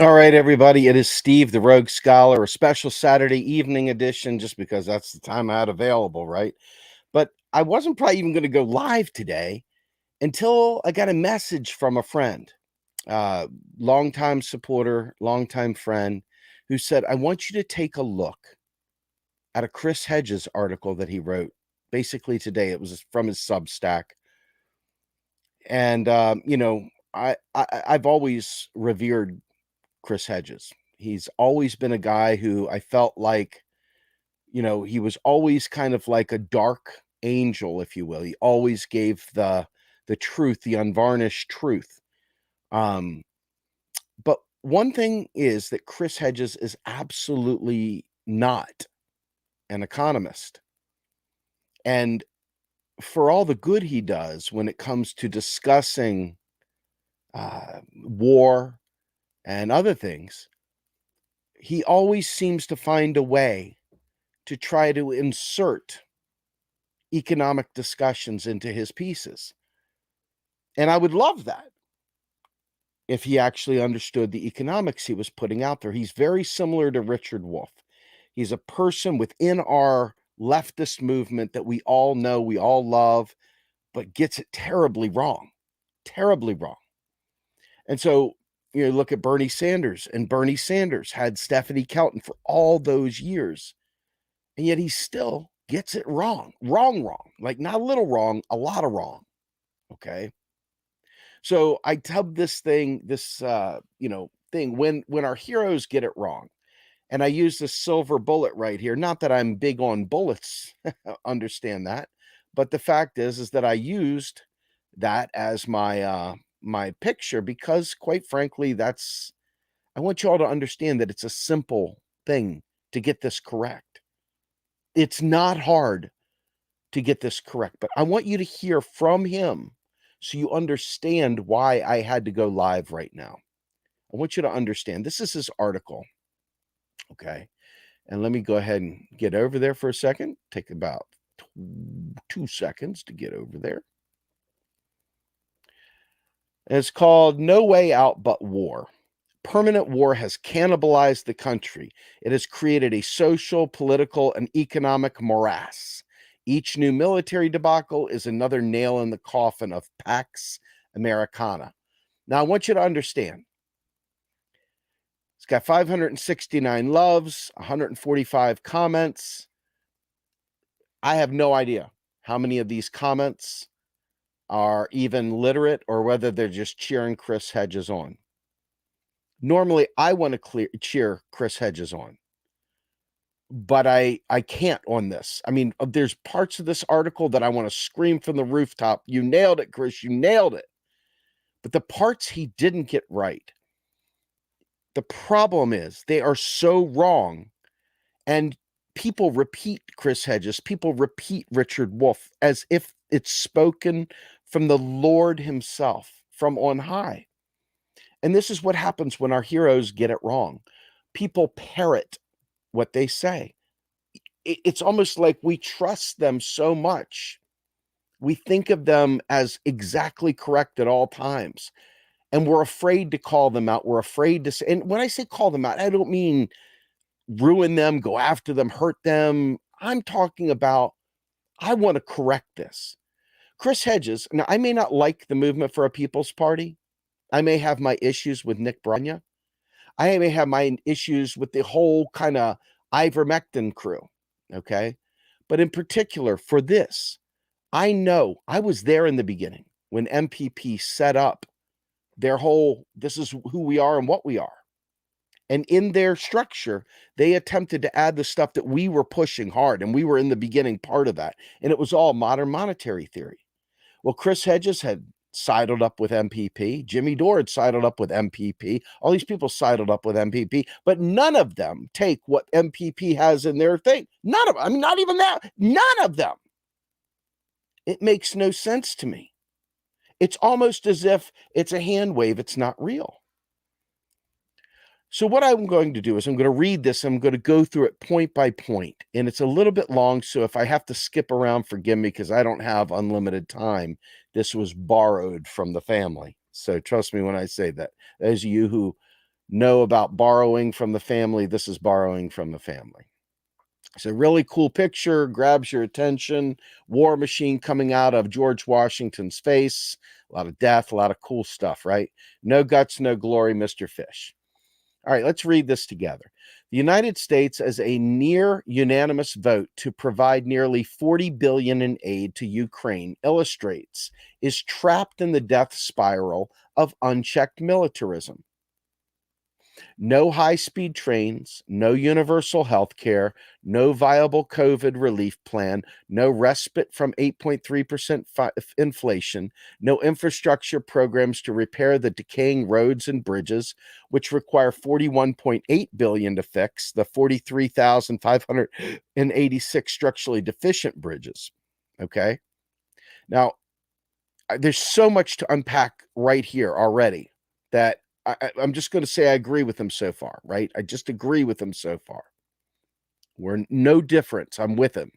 All right, everybody. It is Steve, the Rogue Scholar, a special Saturday evening edition, just because that's the time I had available, right? But I wasn't probably even going to go live today until I got a message from a friend, uh, longtime supporter, longtime friend, who said, I want you to take a look at a Chris Hedges article that he wrote basically today. It was from his Substack. And, I've always revered Chris Hedges. He's always been a guy who I felt like, he was always kind of like a dark angel, if you will. He always gave the truth, the unvarnished truth. But one thing is that Chris Hedges is absolutely not an economist. And for all the good he does when it comes to discussing war and other things, he always seems to find a way to try to insert economic discussions into his pieces. And I would love that if he actually understood the economics he was putting out there. He's very similar to Richard Wolff. He's a person within our leftist movement that we all know, we all love, but gets it terribly wrong. Terribly wrong. And so, look at Bernie Sanders, and Bernie Sanders had Stephanie Kelton for all those years, and yet he still gets it wrong. Wrong. Like not a little wrong, a lot of wrong. Okay. So I tub this thing, thing when our heroes get it wrong. And I use this silver bullet right here. Not that I'm big on bullets, understand that. But the fact is that I used that as my picture because, quite frankly, I want you all to understand that it's a simple thing to get this correct. It's not hard to get this correct, but I want you to hear from him so you understand why I had to go live right now. I want you to understand. This is his article. Okay. And let me go ahead and get over there for a second. Take about 2 seconds to get over there. And it's called No Way Out But War. Permanent war has cannibalized the country. It has created a social, political, and economic morass. Each new military debacle is another nail in the coffin of Pax Americana. Now, I want you to understand. It's got 569 loves, 145 comments. I have no idea how many of these comments are even literate or whether they're just cheering Chris Hedges on. Normally, I want to cheer Chris Hedges on, but I can't on this. I mean, there's parts of this article that I want to scream from the rooftop. You nailed it, Chris. You nailed it. But the parts he didn't get right, the problem is they are so wrong. And people repeat Chris Hedges. People repeat Richard Wolff as if it's spoken from the Lord himself, from on high. And this is what happens when our heroes get it wrong. People parrot what they say. It's almost like we trust them so much. We think of them as exactly correct at all times. And we're afraid to call them out. We're afraid to say, and when I say call them out, I don't mean ruin them, go after them, hurt them. I'm talking about, I want to correct this. Chris Hedges, now I may not like the Movement for a People's Party. I may have my issues with Nick Branya. I may have my issues with the whole kind of ivermectin crew, okay? But in particular, for this, I know I was there in the beginning when MPP set up their whole, this is who we are and what we are. And in their structure, they attempted to add the stuff that we were pushing hard, and we were in the beginning part of that. And it was all modern monetary theory. Well, Chris Hedges had sidled up with MPP. Jimmy Dore had sidled up with MPP. All these people sidled up with MPP, but none of them take what MPP has in their thing. None of them. I mean, not even that. None of them. It makes no sense to me. It's almost as if it's a hand wave. It's not real. So what I'm going to do is I'm going to read this. I'm going to go through it point by point, and it's a little bit long. So if I have to skip around, forgive me, because I don't have unlimited time. This was borrowed from the family. So trust me when I say that. Those of you who know about borrowing from the family. This is borrowing from the family. It's a really cool picture, grabs your attention. War machine coming out of George Washington's face. A lot of death, a lot of cool stuff, right? No guts, no glory, Mr. Fish. All right, let's read this together. The United States, as a near unanimous vote to provide nearly $40 billion in aid to Ukraine, illustrates, is trapped in the death spiral of unchecked militarism. No high-speed trains, no universal health care, no viable COVID relief plan, no respite from 8.3% inflation, no infrastructure programs to repair the decaying roads and bridges, which require $41.8 billion to fix the 43,586 structurally deficient bridges. Okay? Now, there's so much to unpack right here already that I'm just going to say I agree with him so far, right? I just agree with him so far. We're no difference. I'm with him.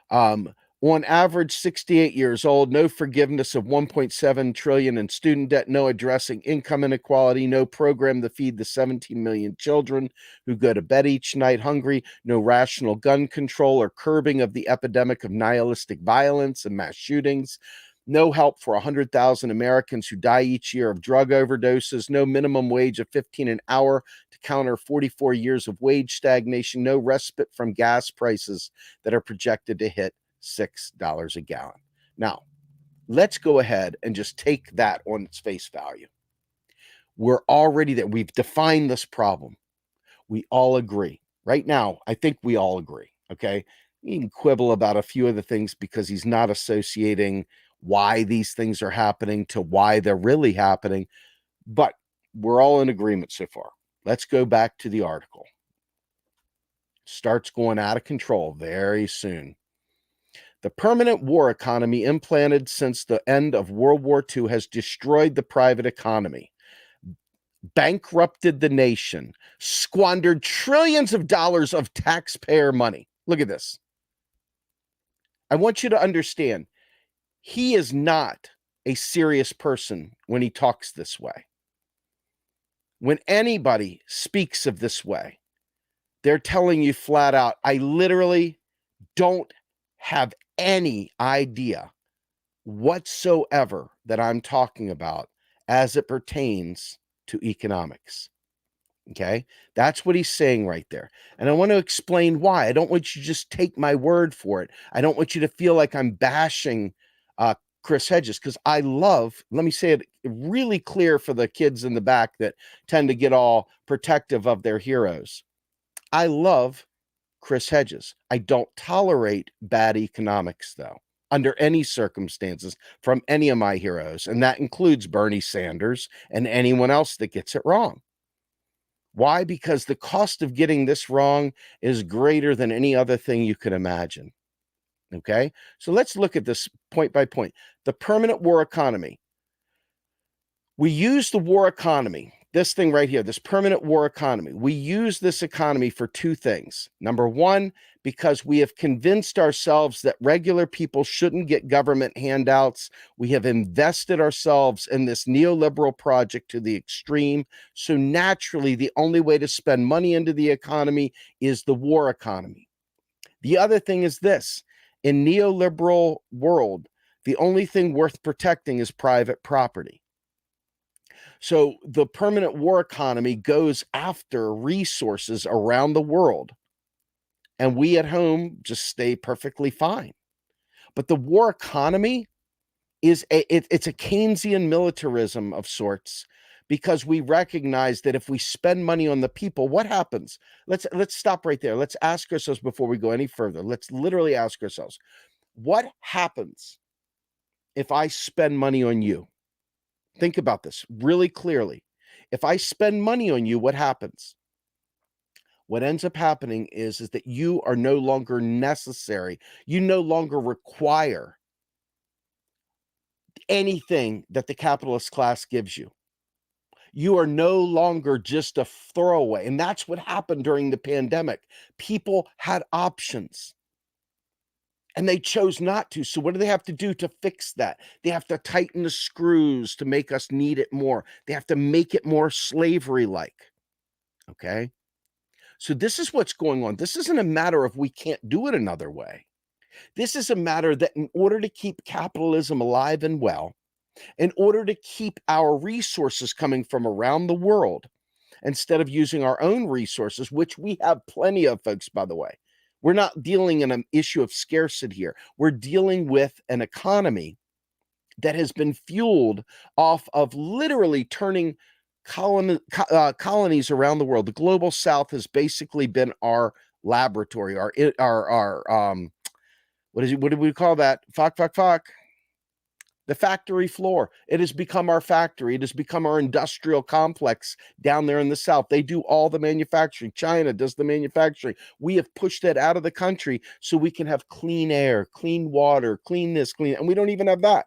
On average, 68 years old, no forgiveness of 1.7 trillion in student debt, no addressing income inequality, no program to feed the 17 million children who go to bed each night hungry, no rational gun control or curbing of the epidemic of nihilistic violence and mass shootings, no help for 100,000 Americans who die each year of drug overdoses, no minimum wage of 15 an hour to counter 44 years of wage stagnation, no respite from gas prices that are projected to hit $6 a gallon. Now, let's go ahead and just take that on its face value. We're already there. We've defined this problem. We all agree. Right now, I think we all agree, okay? You can quibble about a few of the things because he's not associating why these things are happening to why they're really happening, but we're all in agreement so far. Let's go back to the article. Starts going out of control very soon. The permanent war economy implanted since the end of World War II has destroyed the private economy, bankrupted the nation, squandered trillions of dollars of taxpayer money. Look at this. I want you to understand, he is not a serious person when he talks this way. When anybody speaks of this way, they're telling you flat out, I literally don't have any idea whatsoever that I'm talking about as it pertains to economics. Okay, that's what he's saying right there. And I want to explain why. I don't want you to just take my word for it. I don't want you to feel like I'm bashing Chris Hedges, because I love, let me say it really clear for the kids in the back that tend to get all protective of their heroes. I love Chris Hedges. I don't tolerate bad economics, though, under any circumstances from any of my heroes. And that includes Bernie Sanders and anyone else that gets it wrong. Why? Because the cost of getting this wrong is greater than any other thing you could imagine. Okay, so let's look at this point by point. The permanent war economy. We use the war economy, this thing right here, this permanent war economy. We use this economy for two things. Number one, because we have convinced ourselves that regular people shouldn't get government handouts. We have invested ourselves in this neoliberal project to the extreme. So naturally, the only way to spend money into the economy is the war economy. The other thing is this. In neoliberal world, the only thing worth protecting is private property. So the permanent war economy goes after resources around the world, and we at home just stay perfectly fine. But the war economy is it's a Keynesian militarism of sorts, because we recognize that if we spend money on the people, what happens? Let's stop right there. Let's ask ourselves before we go any further. Let's literally ask ourselves, what happens if I spend money on you? Think about this really clearly. If I spend money on you, what happens? What ends up happening is that you are no longer necessary. You no longer require anything that the capitalist class gives you. You are no longer just a throwaway. And that's what happened during the pandemic. People had options. And they chose not to. So what do they have to do to fix that? They have to tighten the screws to make us need it more. They have to make it more slavery-like. Okay? So this is what's going on. This isn't a matter of we can't do it another way. This is a matter that in order to keep capitalism alive and well, in order to keep our resources coming from around the world, instead of using our own resources, which we have plenty of, folks, by the way. We're not dealing in an issue of scarcity here. We're dealing with an economy that has been fueled off of literally turning colonies around the world. The global South has basically been our laboratory, our what do we call that? The factory floor. It has become our factory. It has become our industrial complex down there in the South. They do all the manufacturing. China does the manufacturing. We have pushed that out of the country so we can have clean air, clean water, clean this, clean, and we don't even have that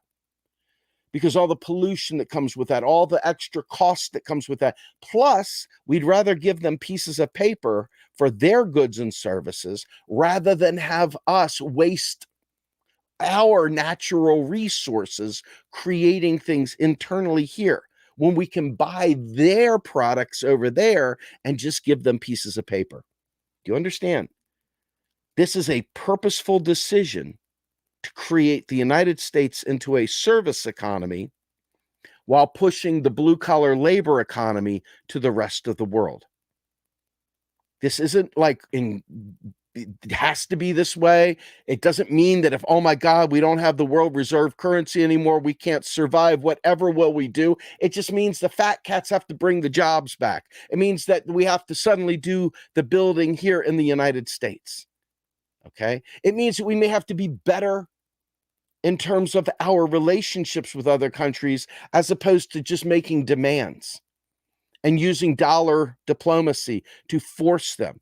because all the pollution that comes with that, all the extra cost that comes with that. Plus, we'd rather give them pieces of paper for their goods and services rather than have us waste our natural resources creating things internally here when we can buy their products over there and just give them pieces of paper. Do you understand? This is a purposeful decision to create the United States into a service economy while pushing the blue-collar labor economy to the rest of the world. This isn't like it has to be this way. It doesn't mean that if, oh my God, we don't have the world reserve currency anymore, we can't survive. Whatever will we do? It just means the fat cats have to bring the jobs back. It means that we have to suddenly do the building here in the United States. Okay? It means that we may have to be better in terms of our relationships with other countries as opposed to just making demands and using dollar diplomacy to force them.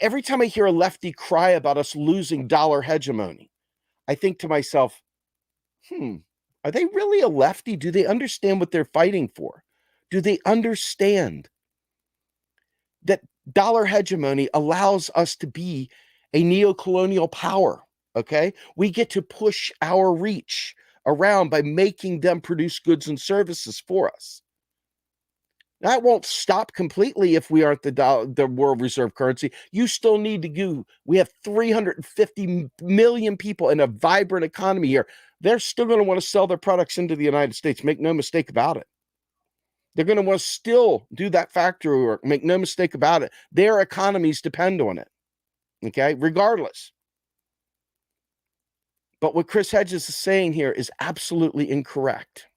Every time I hear a lefty cry about us losing dollar hegemony, I think to myself, are they really a lefty? Do they understand what they're fighting for? Do they understand that dollar hegemony allows us to be a neocolonial power? Okay? We get to push our reach around by making them produce goods and services for us. That won't stop completely if we aren't the world reserve currency. You still need to go. We have 350 million people in a vibrant economy here. They're still going to want to sell their products into the United States. Make no mistake about it. They're going to want to still do that factory work. Make no mistake about it. Their economies depend on it. Okay, regardless. But what Chris Hedges is saying here is absolutely incorrect.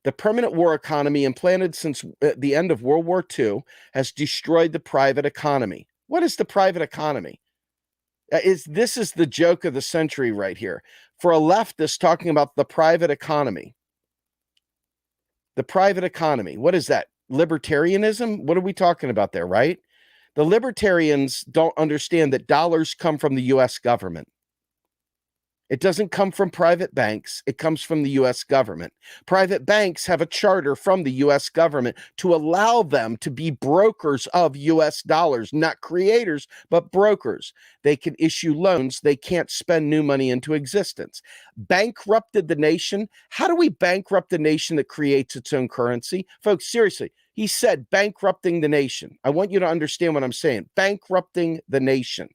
The permanent war economy implanted since the end of World War II has destroyed the private economy. What is the private economy? This is the joke of the century right here. For a leftist talking about the private economy. The private economy. What is that? Libertarianism? What are we talking about there, right? The libertarians don't understand that dollars come from the U.S. government. It doesn't come from private banks. It comes from the U.S. government. Private banks have a charter from the U.S. government to allow them to be brokers of U.S. dollars, not creators, but brokers. They can issue loans. They can't spend new money into existence. Bankrupted the nation. How do we bankrupt a nation that creates its own currency? Folks, seriously, he said bankrupting the nation. I want you to understand what I'm saying. Bankrupting the nation.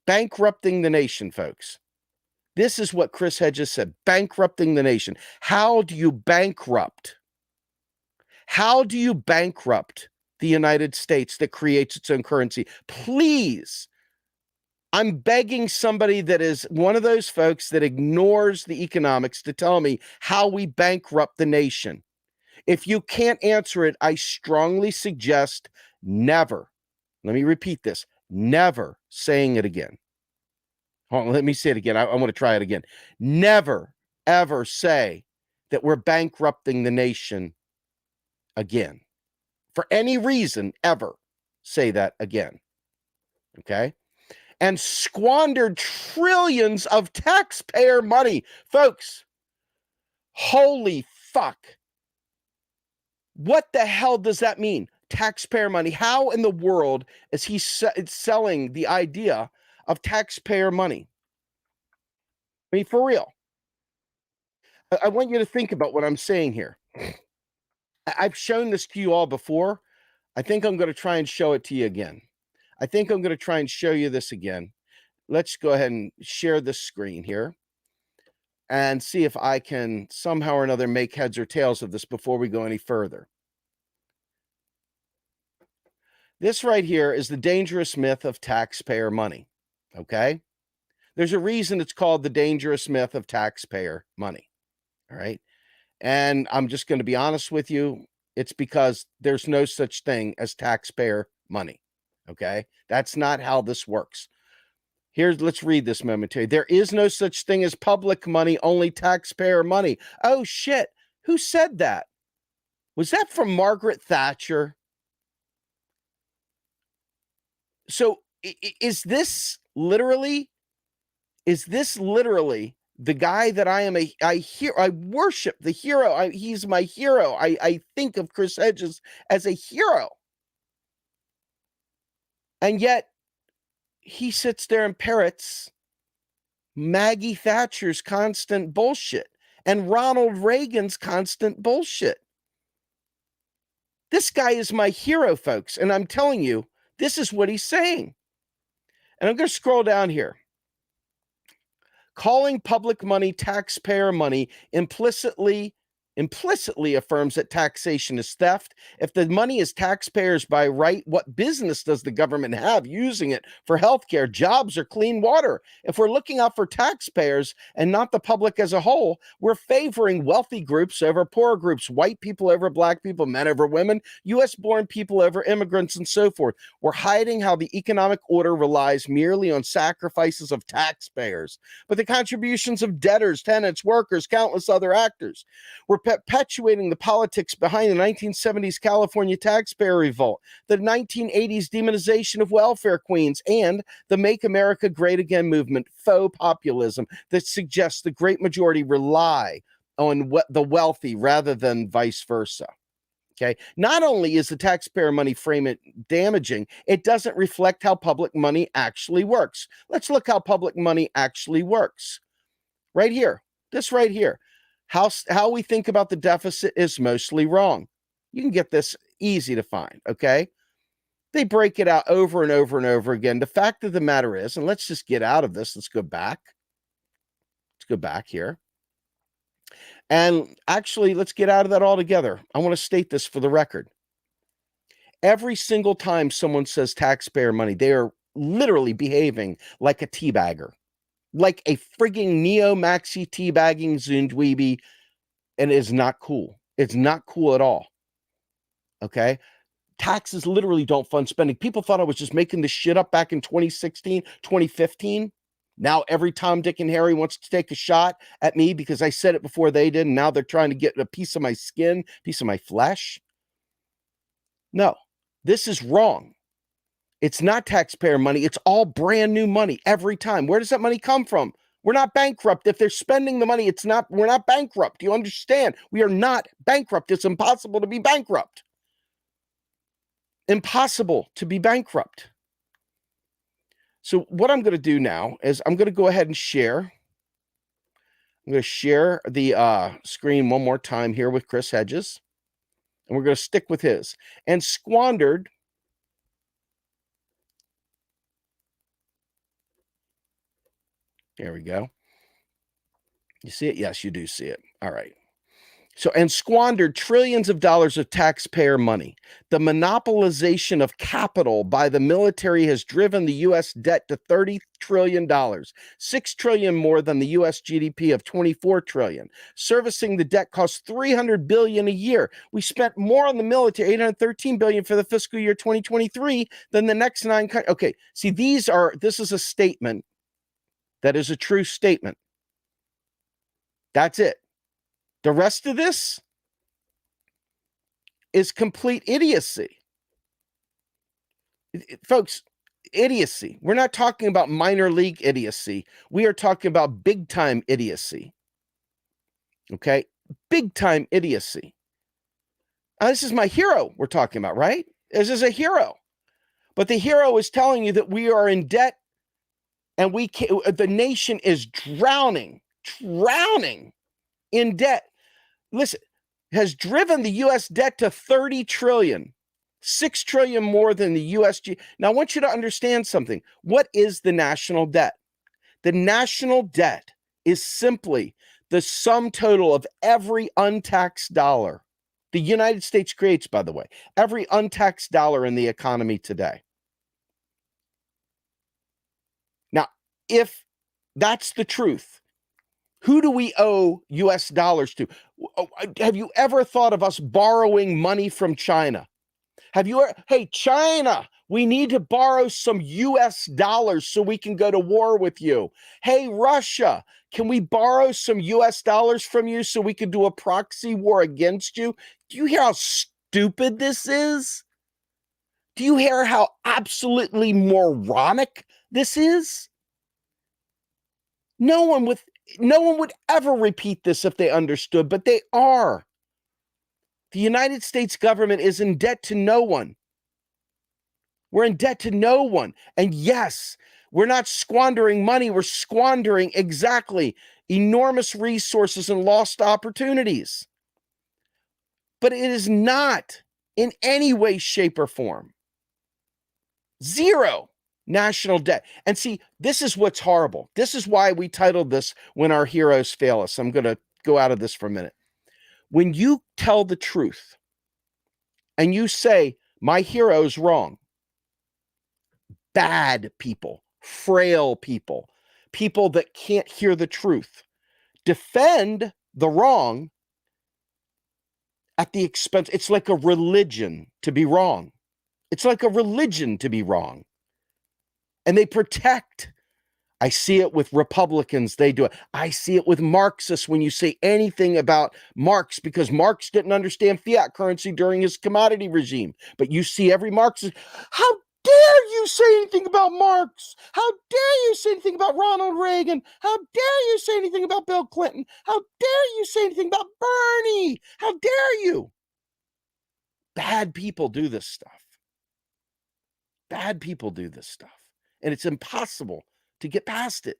Bankrupting the nation, folks. This is what Chris Hedges said, bankrupting the nation. How do you bankrupt? How do you bankrupt the United States that creates its own currency? Please, I'm begging somebody that is one of those folks that ignores the economics to tell me how we bankrupt the nation. If you can't answer it, I strongly suggest never, let me repeat this, never saying it again. Hold on, let me say it again. I want to try it again. Never, ever say that we're bankrupting the nation again. For any reason, ever say that again. Okay? And squandered trillions of taxpayer money. Folks, holy fuck. What the hell does that mean? Taxpayer money. How in the world is he selling the idea of taxpayer money. I mean, for real. I want you to think about what I'm saying here. I've shown this to you all before. I think I'm going to try and show it to you again. I think I'm going to try and show you this again. Let's go ahead and share the screen here and see if I can somehow or another make heads or tails of this before we go any further. This right here is the dangerous myth of taxpayer money, okay? There's a reason it's called the dangerous myth of taxpayer money, all right? And I'm just going to be honest with you. It's because there's no such thing as taxpayer money, okay? That's not how this works. Let's read this momentarily. There is no such thing as public money, only taxpayer money. Oh, shit. Who said that? Was that from Margaret Thatcher? So is this literally the guy that I worship the hero. He's my hero. I think of Chris Hedges as a hero. And yet he sits there and parrots Maggie Thatcher's constant bullshit and Ronald Reagan's constant bullshit. This guy is my hero, folks. And I'm telling you, this is what he's saying. And I'm going to scroll down here. Calling public money taxpayer money implicitly affirms that taxation is theft. If the money is taxpayers by right, what business does the government have using it for healthcare, jobs, or clean water? If we're looking out for taxpayers and not the public as a whole, we're favoring wealthy groups over poor groups, white people over black people, men over women, U.S.-born people over immigrants, and so forth. We're hiding how the economic order relies merely on sacrifices of taxpayers, but the contributions of debtors, tenants, workers, countless other actors. We're perpetuating the politics behind the 1970s California taxpayer revolt, the 1980s demonization of welfare queens, and the Make America Great Again movement, faux populism that suggests the great majority rely on the wealthy rather than vice versa. Okay. Not only is the taxpayer money frame damaging, it doesn't reflect how public money actually works. Let's look how public money actually works. Right here. This right here. How we think about the deficit is mostly wrong. You can get this easy to find, okay? They break it out over and over and over again. The fact of the matter is, and let's just get out of this. Let's go back. Let's go back here. And actually, let's get out of that altogether. I want to state this for the record. Every single time someone says taxpayer money, they are literally behaving like a teabagger. Like a frigging neo-maxi teabagging Zundweeby, and it is not cool. It's not cool at all. Okay? Taxes literally don't fund spending. People thought I was just making this shit up back in 2016, 2015. Now every Tom, Dick, and Harry wants to take a shot at me because I said it before they did, and now they're trying to get a piece of my skin, piece of my flesh. No, this is wrong. It's not taxpayer money. It's all brand new money every time. Where does that money come from? We're not bankrupt. If they're spending the money, we're not bankrupt. Do you understand? We are not bankrupt. It's impossible to be bankrupt. Impossible to be bankrupt. So what I'm going to do now is I'm going to go ahead and share. I'm going to share the screen one more time here with Chris Hedges. And we're going to stick with his. And squandered. There we go. You see it? Yes, you do see it. All right. So, and squandered trillions of dollars of taxpayer money. The monopolization of capital by the military has driven the U.S. debt to $30 trillion, $6 trillion more than the U.S. GDP of $24 trillion. Servicing the debt costs $300 billion a year. We spent more on the military, $813 billion for the fiscal year 2023 than the next 9 countries. Okay, see, this is a statement that is a true statement. That's it. The rest of this is complete idiocy. Folks, idiocy. We're not talking about minor league idiocy. We are talking about big time idiocy. Okay? Big time idiocy. Now, this is my hero we're talking about, right? This is a hero. But the hero is telling you that we are in debt And the nation is drowning in debt. Listen, has driven the U.S. debt to 30 trillion, 6 trillion more than the USG. Now, I want you to understand something. What is the national debt? The national debt is simply the sum total of every untaxed dollar the United States creates, by the way, every untaxed dollar in the economy today. Now, if that's the truth, who do we owe US dollars to? Have you ever thought of us borrowing money from China? Hey, China, we need to borrow some US dollars so we can go to war with you. Hey, Russia, can we borrow some US dollars from you so we can do a proxy war against you? Do you hear how stupid this is? Do you hear how absolutely moronic this is? No one would ever repeat this if they understood, but they are. The United States government is in debt to no one. We're in debt to no one. And yes, we're not squandering money. We're squandering exactly enormous resources and lost opportunities. But it is not in any way, shape, or form. Zero national debt. And see, this is what's horrible. This is why we titled this When Our Heroes Fail Us. I'm going to go out of this for a minute. When you tell the truth and you say, my hero's wrong, bad people, frail people, people that can't hear the truth, defend the wrong at the expense. It's like a religion to be wrong. It's like a religion to be wrong. And they protect. I see it with Republicans. They do it. I see it with Marxists when you say anything about Marx, because Marx didn't understand fiat currency during his commodity regime. But you see every Marxist, how dare you say anything about Marx? How dare you say anything about Ronald Reagan? How dare you say anything about Bill Clinton? How dare you say anything about Bernie? How dare you? Bad people do this stuff. Bad people do this stuff. And it's impossible to get past it.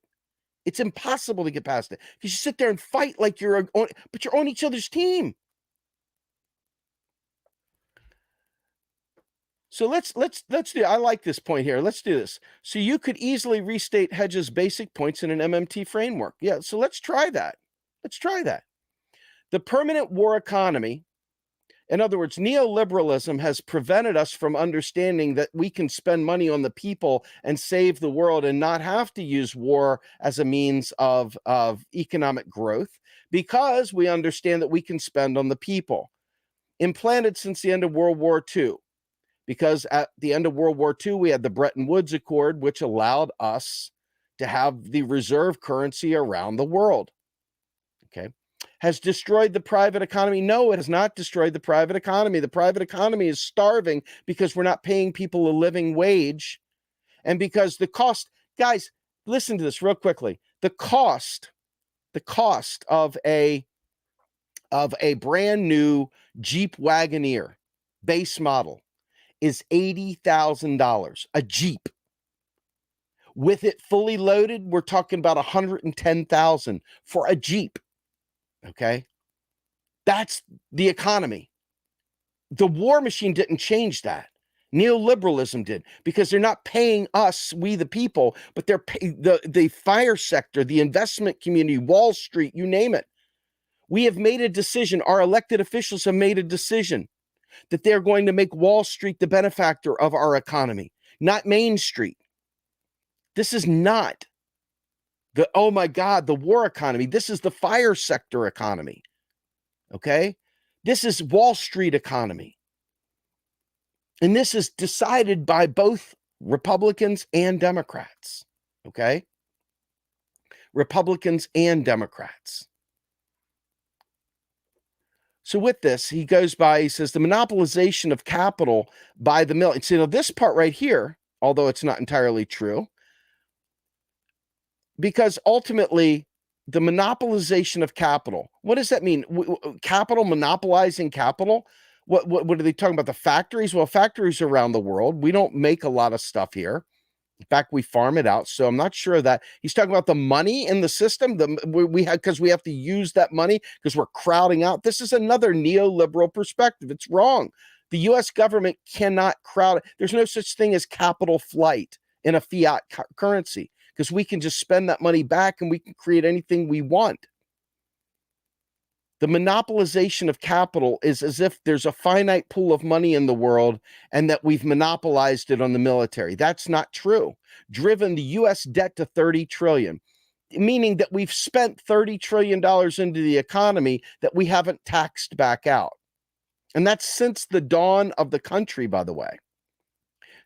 It's impossible to get past it because you sit there and fight like but you're on each other's team. So let's do. I like this point here. Let's do this. So you could easily restate Hedges' basic points in an MMT framework. Yeah. So let's try that. Let's try that. The permanent war economy. In other words, neoliberalism has prevented us from understanding that we can spend money on the people and save the world and not have to use war as a means of economic growth, because we understand that we can spend on the people. Implanted since the end of World War II, because at the end of World War II, we had the Bretton Woods Accord, which allowed us to have the reserve currency around the world. Okay. Has destroyed the private economy? No, it has not destroyed the private economy. The private economy is starving because we're not paying people a living wage. And because the cost, guys, listen to this real quickly. The cost of a brand new Jeep Wagoneer base model is $80,000 a Jeep. With it fully loaded, we're talking about $110,000 for a Jeep. Okay, that's the economy. The war machine didn't change that. Neoliberalism did, because they're not paying us, we the people, but they're the fire sector, the investment community, Wall Street, you name it. We have made a decision. Our elected officials have made a decision that they're going to make Wall Street the benefactor of our economy, not Main Street. This is not oh my God, the war economy. This is the fire sector economy. Okay? This is Wall Street economy. And this is decided by both Republicans and Democrats. Okay? Republicans and Democrats. So with this, he says the monopolization of capital by the mill. And so this part right here, although it's not entirely true, because ultimately, the monopolization of capital, what does that mean? Capital monopolizing capital? What are they talking about? The factories? Well, factories around the world. We don't make a lot of stuff here. In fact, we farm it out. So I'm not sure that he's talking about the money in the system. We have, because we have to use that money because we're crowding out. This is another neoliberal perspective. It's wrong. The U.S. government cannot crowd. There's no such thing as capital flight in a fiat currency, because we can just spend that money back and we can create anything we want. The monopolization of capital is as if there's a finite pool of money in the world and that we've monopolized it on the military. That's not true. Driven the U.S. debt to 30 trillion, meaning that we've spent $30 trillion into the economy that we haven't taxed back out. And that's since the dawn of the country, by the way.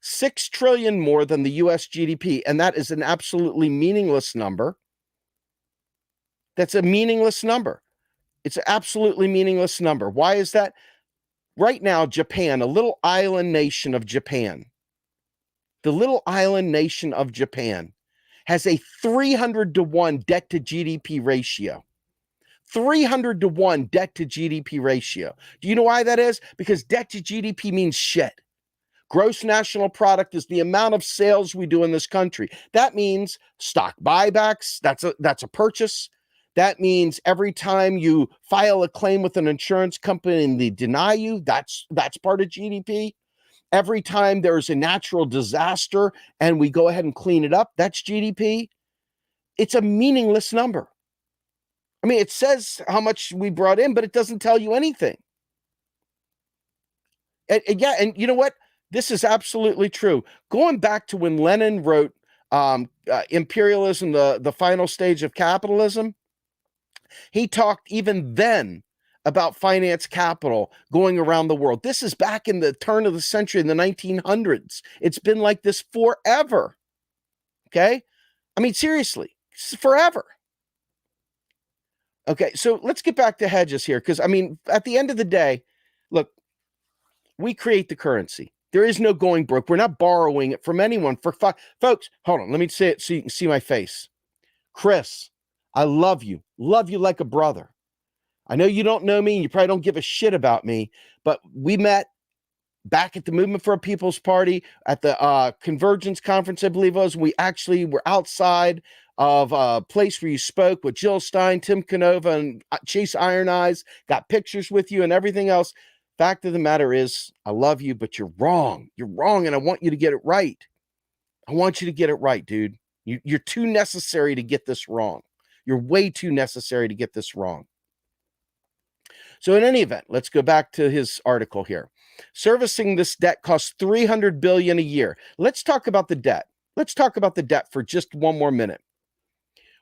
6 trillion more than the U.S. GDP, and that is an absolutely meaningless number. That's a meaningless number. It's an absolutely meaningless number. Why is that? Right now, Japan, a little island nation of Japan, the little island nation of Japan has a 300-to-1 debt to GDP ratio. 300-to-1 debt to GDP ratio. Do you know why that is? Because debt to GDP means shit. Gross national product is the amount of sales we do in this country. That means stock buybacks. That's a purchase. That means every time you file a claim with an insurance company and they deny you, that's part of GDP. Every time there's a natural disaster and we go ahead and clean it up, that's GDP. It's a meaningless number. I mean, it says how much we brought in, but it doesn't tell you anything. And you know what? This is absolutely true. Going back to when Lenin wrote Imperialism, the final stage of capitalism, he talked even then about finance capital going around the world. This is back in the turn of the century, in the 1900s. It's been like this forever. Okay? I mean, seriously, forever. Okay, so let's get back to Hedges here, because, I mean, at the end of the day, look, we create the currency. There is no going broke. We're not borrowing it from anyone. Folks, hold on. Let me say it so you can see my face. Chris, I love you like a brother. I know you don't know me and you probably don't give a shit about me, but we met back at the Movement for a People's Party at the Convergence Conference, I believe it was. We actually were outside of a place where you spoke with Jill Stein, Tim Canova, and Chase Iron Eyes, got pictures with you and everything else. Fact of the matter is, I love you, but you're wrong. You're wrong, and I want you to get it right. I want you to get it right, dude. You're too necessary to get this wrong. You're way too necessary to get this wrong. So in any event, let's go back to his article here. Servicing this debt costs $300 billion a year. Let's talk about the debt. Let's talk about the debt for just one more minute.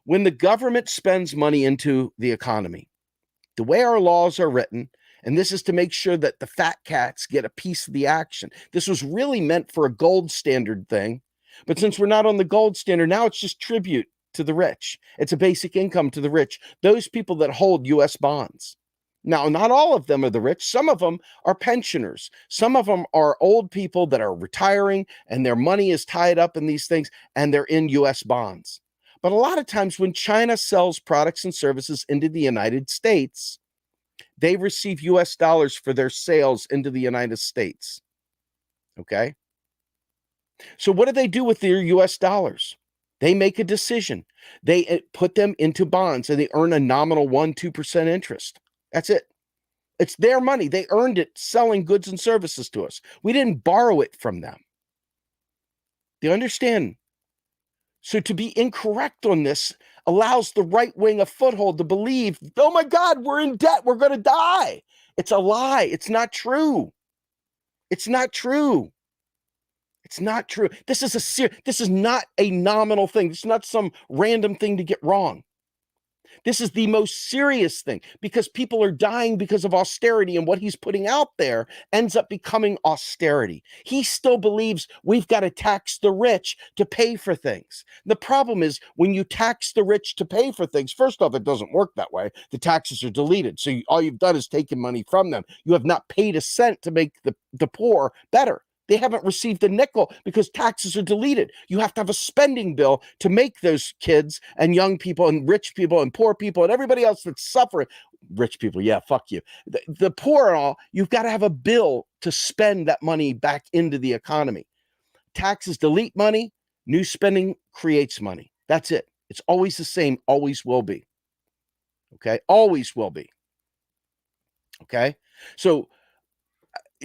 When the government spends money into the economy, the way our laws are written, and this is to make sure that the fat cats get a piece of the action. This was really meant for a gold standard thing, but since we're not on the gold standard, now it's just tribute to the rich. It's a basic income to the rich, those people that hold U.S. bonds. Now, not all of them are the rich. Some of them are pensioners. Some of them are old people that are retiring and their money is tied up in these things and they're in U.S. bonds. But a lot of times when China sells products and services into the United States, they receive U.S. dollars for their sales into the United States. Okay? So what do they do with their U.S. dollars? They make a decision. They put them into bonds and they earn a nominal 1-2% interest. That's it. It's their money. They earned it selling goods and services to us. We didn't borrow it from them. Do you understand? So to be incorrect on this allows the right wing a foothold to believe, oh my God, we're in debt. We're going to die. It's a lie. It's not true. It's not true. It's not true. This is not a nominal thing. This is not some random thing to get wrong. This is the most serious thing because people are dying because of austerity, and what he's putting out there ends up becoming austerity. He still believes we've got to tax the rich to pay for things. The problem is when you tax the rich to pay for things, first off, it doesn't work that way. The taxes are deleted. So all you've done is taken money from them. You have not paid a cent to make the poor better. They haven't received a nickel because taxes are deleted. You have to have a spending bill to make those kids and young people and rich people and poor people and everybody else that's suffering. Rich people, yeah, fuck you. The poor and all, you've got to have a bill to spend that money back into the economy. Taxes delete money. New spending creates money. That's it. It's always the same, always will be. Okay? Always will be. Okay? So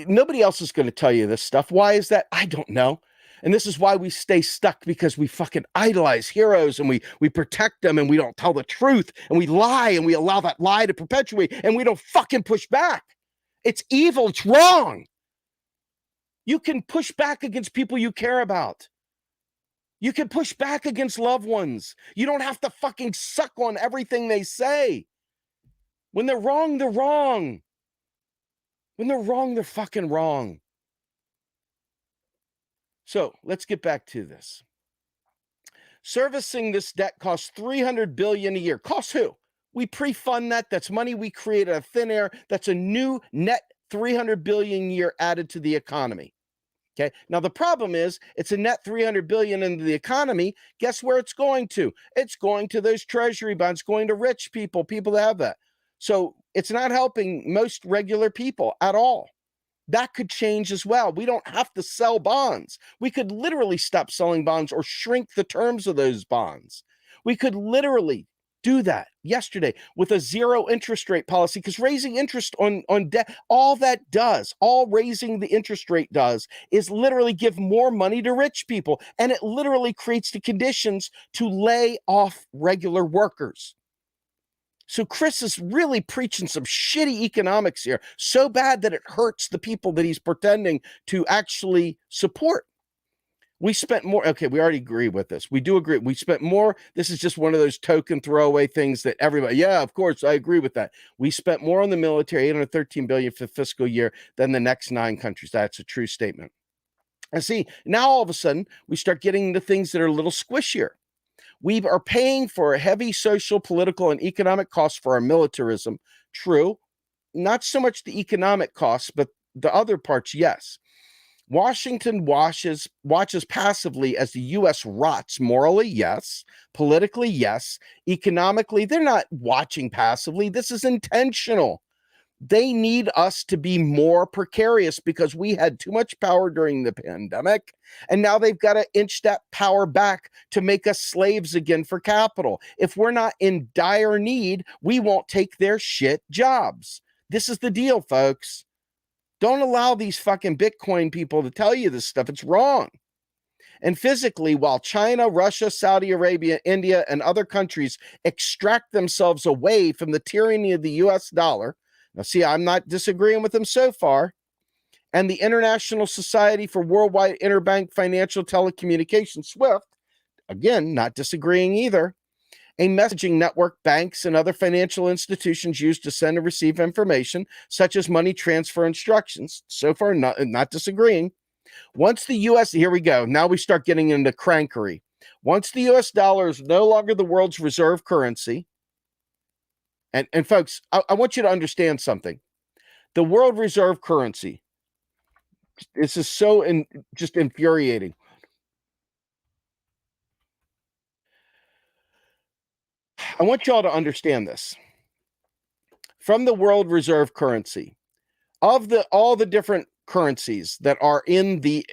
nobody else is going to tell you this stuff. Why is that? I don't know. And this is why we stay stuck, because we fucking idolize heroes and we protect them and we don't tell the truth and we lie and we allow that lie to perpetuate and we don't fucking push back. It's evil. It's wrong. You can push back against people you care about. You can push back against loved ones. You don't have to fucking suck on everything they say. When they're wrong, they're wrong. When they're wrong, they're fucking wrong. So let's get back to this. Servicing this debt costs $300 billion a year. Costs who? We pre-fund that. That's money we create out of thin air. That's a new net $300 billion a year added to the economy. Okay. Now the problem is it's a net $300 billion into the economy. Guess where it's going to? It's going to those treasury bonds, going to rich people, people that have that. So it's not helping most regular people at all. That could change as well. We don't have to sell bonds. We could literally stop selling bonds or shrink the terms of those bonds. We could literally do that yesterday with a zero interest rate policy, because raising interest on debt, all that does, all raising the interest rate does is literally give more money to rich people. And it literally creates the conditions to lay off regular workers. So Chris is really preaching some shitty economics here, so bad that it hurts the people that he's pretending to actually support. We spent more. Okay, we already agree with this. We do agree. We spent more. This is just one of those token throwaway things that everybody, yeah, of course, I agree with that. We spent more on the military, $813 billion for the fiscal year, than the next 9 countries. That's a true statement. And see, now all of a sudden, we start getting into things that are a little squishier. We are paying for a heavy social, political, and economic costs for our militarism. True. Not so much the economic costs, but the other parts, yes. Washington watches passively as the U.S. rots morally, yes. Politically, yes. Economically, they're not watching passively. This is intentional. They need us to be more precarious because we had too much power during the pandemic, and now they've got to inch that power back to make us slaves again for capital. If we're not in dire need, we won't take their shit jobs. This is the deal, folks. Don't allow these fucking Bitcoin people to tell you this stuff. It's wrong. And physically, while China, Russia, Saudi Arabia, India, and other countries extract themselves away from the tyranny of the US dollar, now, see, I'm not disagreeing with them so far, and the International Society for Worldwide Interbank Financial Telecommunications, SWIFT, again, not disagreeing either, a messaging network banks and other financial institutions use to send and receive information, such as money transfer instructions. So far, not disagreeing. Once the U.S., here we go, now we start getting into crankery. Once the U.S. dollar is no longer the world's reserve currency, and folks, I want you to understand something. The world reserve currency, this is so just infuriating. I want you all to understand this. From the world reserve currency, of all the different currencies that are in the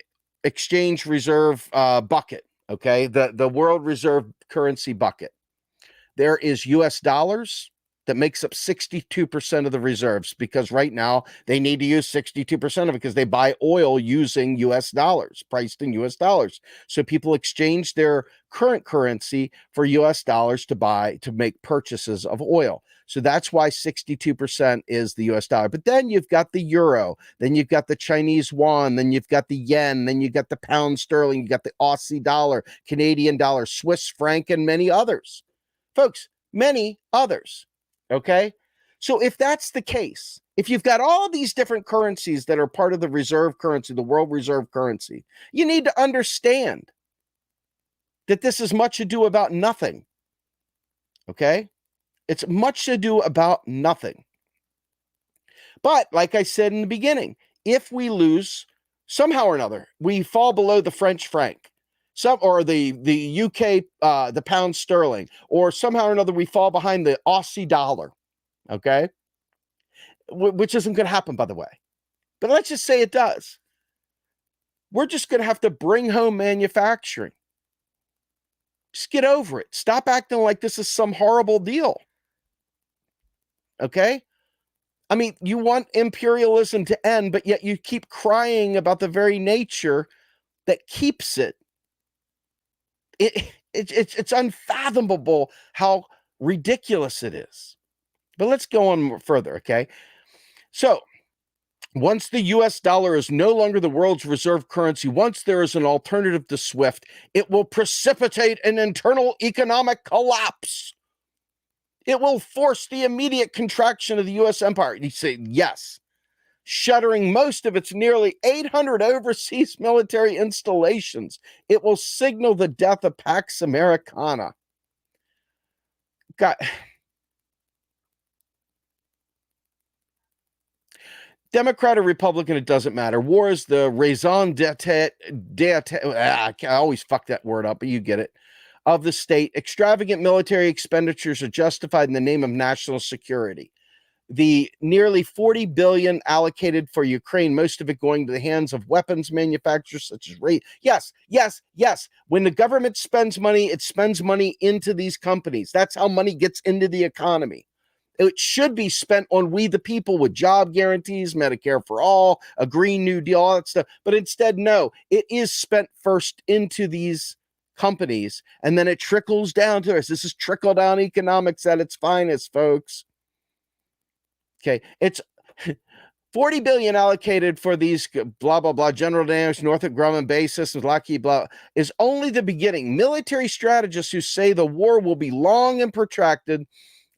exchange reserve bucket, okay, the world reserve currency bucket, there is US dollars that makes up 62% of the reserves, because right now they need to use 62% of it because they buy oil using US dollars, priced in US dollars. So people exchange their current currency for US dollars to make purchases of oil. So that's why 62% is the US dollar. But then you've got the euro, then you've got the Chinese yuan, then you've got the yen, then you've got the pound sterling, you got the Aussie dollar, Canadian dollar, Swiss franc, and many others. Folks, many others. Okay. So if that's the case, if you've got all these different currencies that are part of the reserve currency, the world reserve currency, you need to understand that this is much ado about nothing. Okay. It's much ado about nothing. But like I said in the beginning, if we lose somehow or another, we fall below the French franc, or the UK, the pound sterling, or somehow or another we fall behind the Aussie dollar, okay? Which isn't going to happen, by the way. But let's just say it does. We're just going to have to bring home manufacturing. Just get over it. Stop acting like this is some horrible deal. Okay? I mean, you want imperialism to end, but yet you keep crying about the very nature that keeps it. It's unfathomable how ridiculous it is. But let's go on further, okay? So, once the US dollar is no longer the world's reserve currency, once there is an alternative to SWIFT, it will precipitate an internal economic collapse. It will force the immediate contraction of the US empire. You say, yes. Shuttering most of its nearly 800 overseas military installations. It will signal the death of Pax Americana. God. Democrat or Republican, it doesn't matter. War is the raison d'etre, I always fuck that word up, but you get it, of the state. Extravagant military expenditures are justified in the name of national security. The nearly 40 billion allocated for Ukraine, most of it going to the hands of weapons manufacturers such as yes. When the government spends money, it spends money into these companies. That's how money gets into the economy. It should be spent on we the people with job guarantees, Medicare for all, a Green New Deal, all that stuff. But instead, no, it is spent first into these companies, and then it trickles down to us. This is trickle-down economics at its finest, folks. Okay, it's 40 billion allocated for these blah, blah, blah, General Dynamics, Northrop Grumman, base systems, Lockheed, blah, is only the beginning. Military strategists who say the war will be long and protracted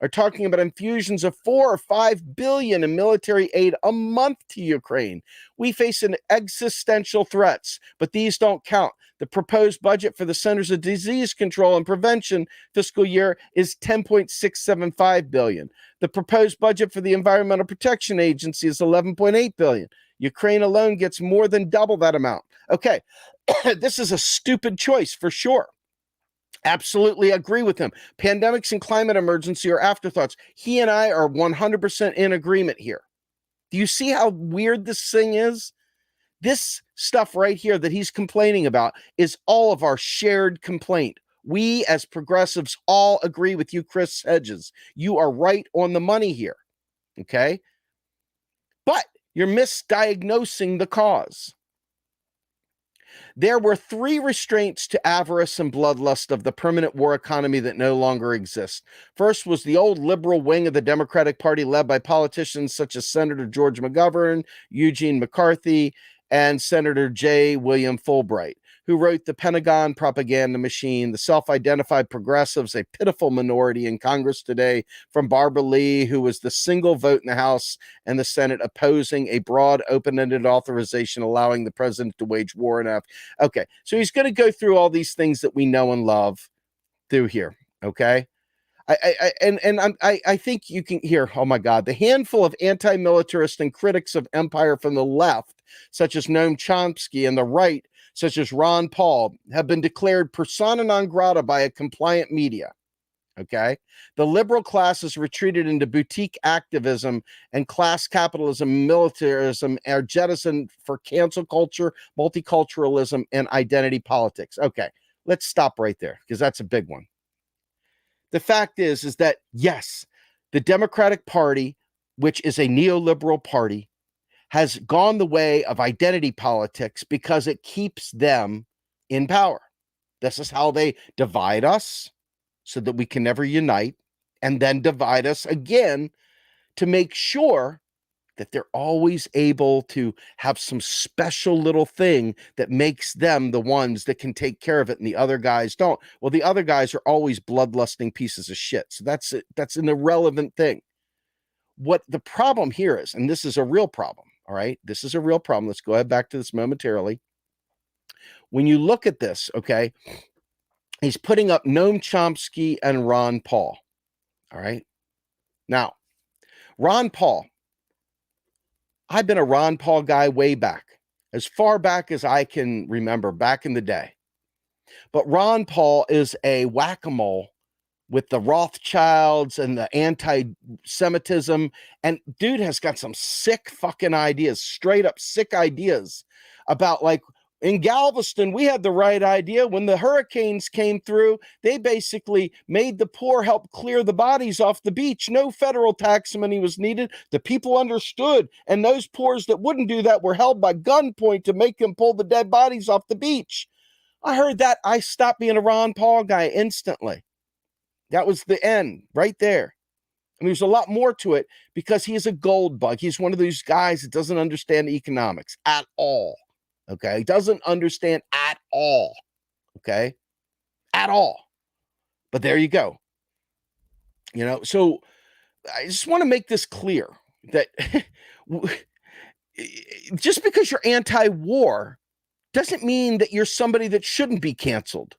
are talking about infusions of 4 or 5 billion in military aid a month to Ukraine. We face an existential threats, but these don't count. The proposed budget for the Centers of Disease Control and Prevention fiscal year is 10.675 billion. The proposed budget for the Environmental Protection Agency is 11.8 billion. Ukraine alone gets more than double that amount. Okay, this is a stupid choice for sure. Absolutely agree with him. Pandemics and climate emergency are afterthoughts. He and I are 100% in agreement here. Do you see how weird this thing is? This stuff right here that he's complaining about is all of our shared complaint. We as progressives all agree with you, Chris Hedges. You are right on the money here. Okay? But you're misdiagnosing the cause. There were 3 restraints to avarice and bloodlust of the permanent war economy that no longer exist. First was the old liberal wing of the Democratic Party led by politicians such as Senator George McGovern, Eugene McCarthy, and Senator J. William Fulbright, who wrote The Pentagon Propaganda Machine. The self-identified progressives, a pitiful minority in Congress today, from Barbara Lee, who was the single vote in the House and the Senate opposing a broad, open-ended authorization allowing the president to wage war in Afghanistan. Okay, so he's going to go through all these things that we know and love through here, okay? I think you can hear, oh my God, the handful of anti-militarist and critics of empire from the left, such as Noam Chomsky, and the right, such as Ron Paul, have been declared persona non grata by a compliant media. Okay? The liberal class has retreated into boutique activism, and class capitalism, militarism are jettisoned for cancel culture, multiculturalism, and identity politics. Okay, let's stop right there, because that's a big one. The fact is that, yes, the Democratic Party, which is a neoliberal party, has gone the way of identity politics because it keeps them in power. This is how they divide us so that we can never unite, and then divide us again to make sure that they're always able to have some special little thing that makes them the ones that can take care of it and the other guys don't. Well, the other guys are always bloodlusting pieces of shit. So that's an irrelevant thing. What the problem here is, and this is a real problem, all right? This is a real problem. Let's go ahead back to this momentarily. When you look at this, okay, he's putting up Noam Chomsky and Ron Paul, all right? Now, Ron Paul, I've been a Ron Paul guy way back, as far back as I can remember, back in the day. But Ron Paul is a whack-a-mole with the Rothschilds and the anti-Semitism. And dude has got some sick fucking ideas, straight up sick ideas about like In Galveston, we had the right idea. When the hurricanes came through, they basically made the poor help clear the bodies off the beach. No federal tax money was needed. The people understood, and those poors that wouldn't do that were held by gunpoint to make them pull the dead bodies off the beach. I heard that. I stopped being a Ron Paul guy instantly. That was the end right there. And there's a lot more to it because he's a gold bug. He's one of those guys that doesn't understand economics at all. Okay. Doesn't understand at all. Okay. At all. But there you go. You know, so I just want to make this clear that just because you're anti-war doesn't mean that you're somebody that shouldn't be canceled.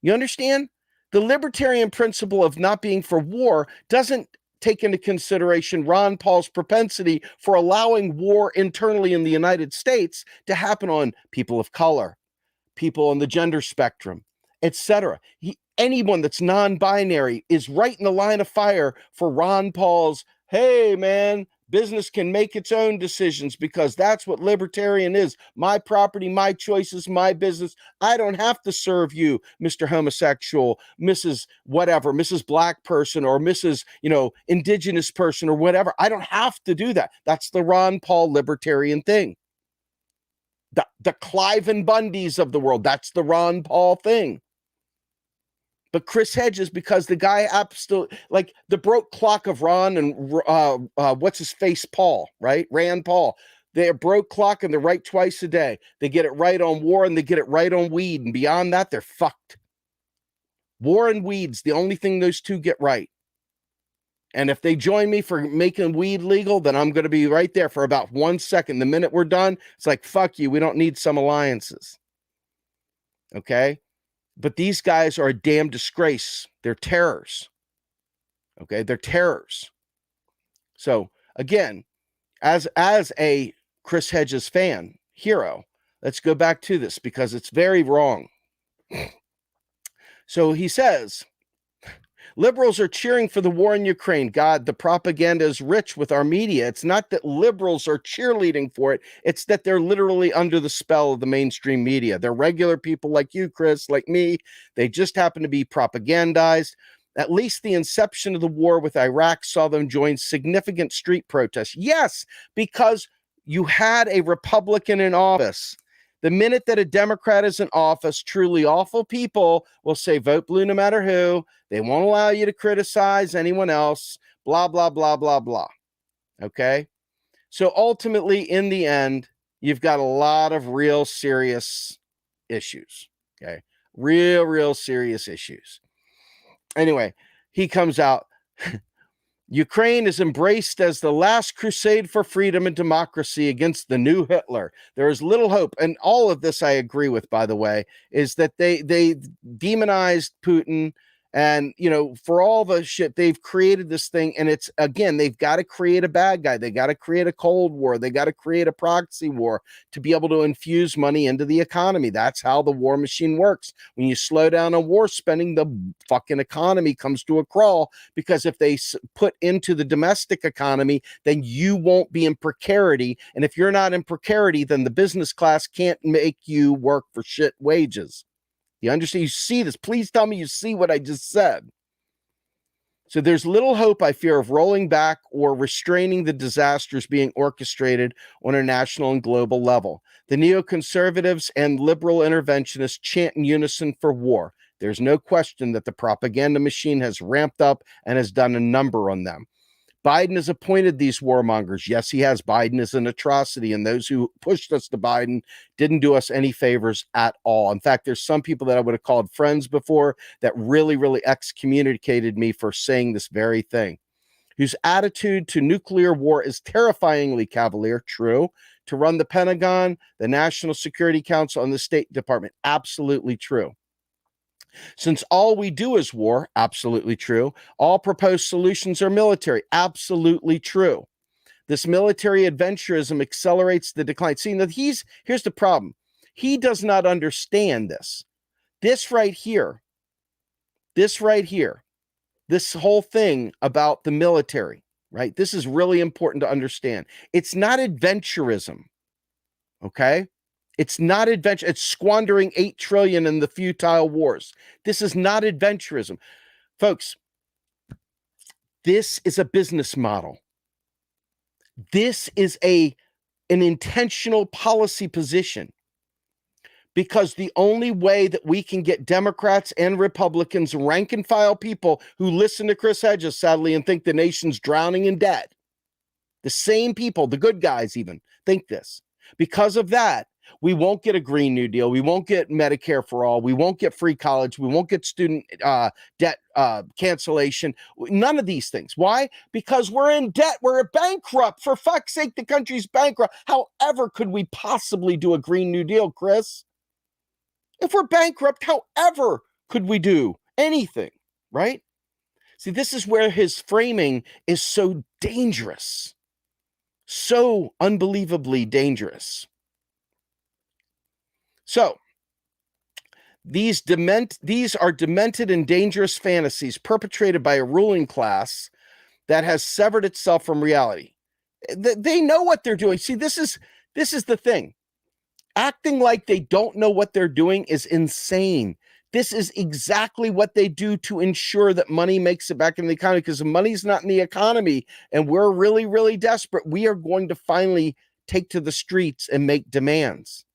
You understand? The libertarian principle of not being for war doesn't take into consideration Ron Paul's propensity for allowing war internally in the United States to happen on people of color, people on the gender spectrum, etc. Anyone that's non-binary is right in the line of fire for Ron Paul's, hey, man, business can make its own decisions because that's what libertarian is. My property, my choices, my business. I don't have to serve you, Mr. Homosexual, Mrs. Whatever, Mrs. Black person, or Mrs. Indigenous person, or whatever. I don't have to do that. That's the Ron Paul libertarian thing. The Clive and Bundys of the world. That's the Ron Paul thing. But Chris Hedges, because the guy absolutely, like the broke clock of Ron and what's his face, Paul, right? Rand Paul. They're broke clock and they're right twice a day. They get it right on war and they get it right on weed. And beyond that, they're fucked. War and weed's the only thing those two get right. And if they join me for making weed legal, then I'm going to be right there for about 1 second. The minute we're done, it's like, fuck you. We don't need some alliances. Okay? But these guys are a damn disgrace. They're terrors. Okay? They're terrors. So, again, as a Chris Hedges fan, hero, let's go back to this because it's very wrong. So he says, liberals are cheering for the war in Ukraine. God, the propaganda is rich with our media. It's not that liberals are cheerleading for it. It's that they're literally under the spell of the mainstream media. They're regular people like you, Chris, like me. They just happen to be propagandized. At least the inception of the war with Iraq saw them join significant street protests. Yes, because you had a Republican in office. The minute that a Democrat is in office, truly awful people will say, vote blue no matter who. They won't allow you to criticize anyone else, blah, blah, blah, blah, blah. Okay? So ultimately, in the end, you've got a lot of real serious issues. Okay? Real serious issues. Anyway, he comes out. Ukraine is embraced as the last crusade for freedom and democracy against the new Hitler. There is little hope. And all of this I agree with, by the way, is that they demonized Putin. And, for all the shit, they've created this thing. And it's, again, they've got to create a bad guy. They got to create a Cold War. They got to create a proxy war to be able to infuse money into the economy. That's how the war machine works. When you slow down on war spending, the fucking economy comes to a crawl, because if they put into the domestic economy, then you won't be in precarity. And if you're not in precarity, then the business class can't make you work for shit wages. You understand? You see this? Please tell me you see what I just said. So there's little hope, I fear, of rolling back or restraining the disasters being orchestrated on a national and global level. The neoconservatives and liberal interventionists chant in unison for war. There's no question that the propaganda machine has ramped up and has done a number on them. Biden has appointed these warmongers. Yes, he has. Biden is an atrocity, and those who pushed us to Biden didn't do us any favors at all. In fact, there's some people that I would have called friends before that really excommunicated me for saying this very thing, whose attitude to nuclear war is terrifyingly cavalier. True. To run the Pentagon, the National Security Council, and the State Department. Absolutely true. Since all we do is war, absolutely true. All proposed solutions are military, absolutely true. This military adventurism accelerates the decline. See, now here's the problem. He does not understand this. This right here, this whole thing about the military, right? This is really important to understand. It's not adventurism, okay? It's not adventure. It's squandering 8 trillion in the futile wars. This is not adventurism. Folks, this is a business model. This is an intentional policy position, because the only way that we can get Democrats and Republicans, rank and file people who listen to Chris Hedges, sadly, and think the nation's drowning in debt, the same people, the good guys even, think this. Because of that, we won't get a Green New Deal. We won't get Medicare for all. We won't get free college. We won't get student debt cancellation. None of these things. Why? Because we're in debt. We're bankrupt. For fuck's sake, the country's bankrupt. However could we possibly do a Green New Deal, Chris? If we're bankrupt, however could we do anything, right? See, this is where his framing is so dangerous. So unbelievably dangerous. So, these are demented and dangerous fantasies perpetrated by a ruling class that has severed itself from reality. They know what they're doing. See, this is the thing. Acting like they don't know what they're doing is insane. This is exactly what they do to ensure that money makes it back in the economy, because if money's not in the economy and we're really, really desperate, we are going to finally take to the streets and make demands.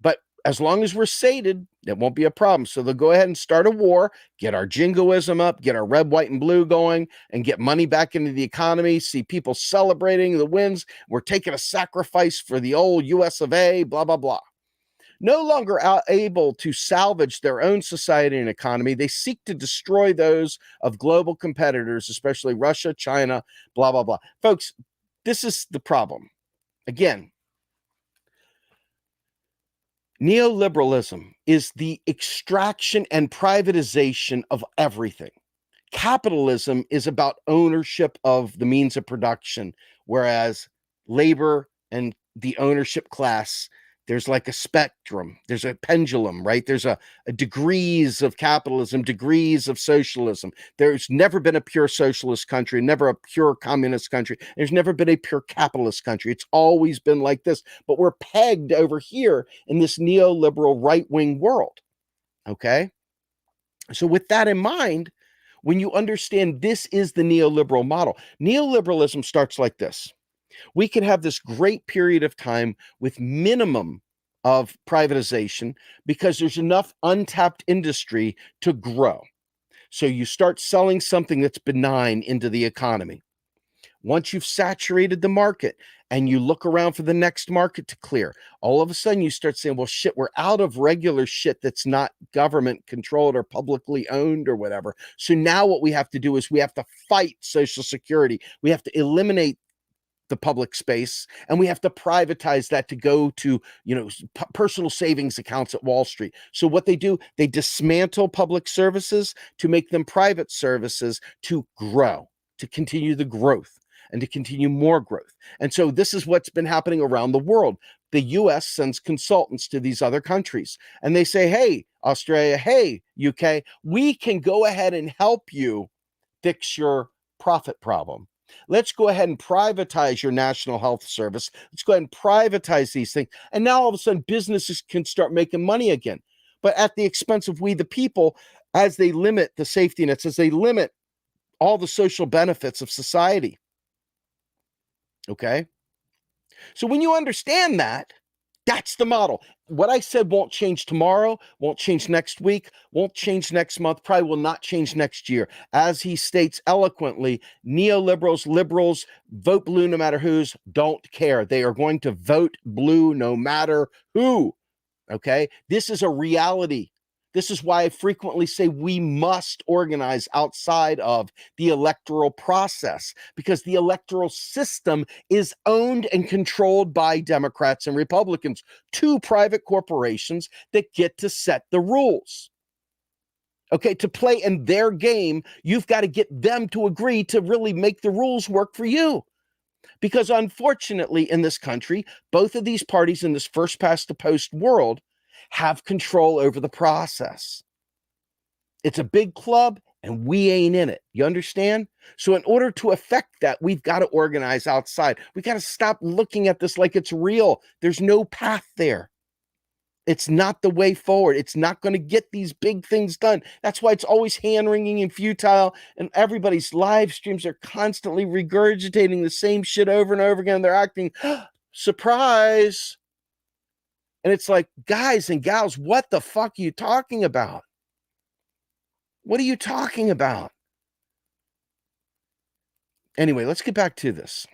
But as long as we're sated, it won't be a problem. So they'll go ahead and start a war, get our jingoism up, get our red, white, and blue going, and get money back into the economy, see people celebrating the wins. We're taking a sacrifice for the old US of A, blah, blah, blah. No longer able to salvage their own society and economy, they seek to destroy those of global competitors, especially Russia, China, blah, blah, blah. Folks, this is the problem. Again, neoliberalism is the extraction and privatization of everything. Capitalism is about ownership of the means of production, whereas labor and the ownership class, there's like a spectrum, there's a pendulum, right? There's a degrees of capitalism, degrees of socialism. There's never been a pure socialist country, never a pure communist country. There's never been a pure capitalist country. It's always been like this, but we're pegged over here in this neoliberal right-wing world, okay? So with that in mind, when you understand this is the neoliberal model, neoliberalism starts like this. We could have this great period of time with minimum of privatization because there's enough untapped industry to grow. So you start selling something that's benign into the economy. Once you've saturated the market and you look around for the next market to clear, all of a sudden you start saying, well, shit, we're out of regular shit that's not government controlled or publicly owned or whatever. So now what we have to do is we have to fight Social Security. We have to eliminate the public space, and we have to privatize that to go to, personal savings accounts at Wall Street. So what they do, they dismantle public services to make them private services to grow, to continue the growth and to continue more growth. And so this is what's been happening around the world. The US sends consultants to these other countries and they say, hey, Australia, hey, UK, we can go ahead and help you fix your profit problem. Let's go ahead and privatize your National Health Service. Let's go ahead and privatize these things. And now all of a sudden businesses can start making money again, but at the expense of we, the people, as they limit the safety nets, as they limit all the social benefits of society. Okay? So when you understand that, that's the model. What I said won't change tomorrow, won't change next week, won't change next month, probably will not change next year. As he states eloquently, neoliberals, liberals, vote blue no matter who's, don't care. They are going to vote blue no matter who. Okay? This is a reality. This is why I frequently say we must organize outside of the electoral process, because the electoral system is owned and controlled by Democrats and Republicans, two private corporations that get to set the rules. Okay, to play in their game, you've got to get them to agree to really make the rules work for you. Because unfortunately, in this country, both of these parties in this first past the post world have control over the process. It's a big club and we ain't in it. You understand? So in order to affect that, we've got to organize outside. We got to stop looking at this like it's real. There's no path there. It's not the way forward. It's not going to get these big things done. That's why it's always hand-wringing and futile, and everybody's live streams are constantly regurgitating the same shit over and over again. They're acting, surprise. And it's like, guys and gals, what the fuck are you talking about? What are you talking about? Anyway, let's get back to this.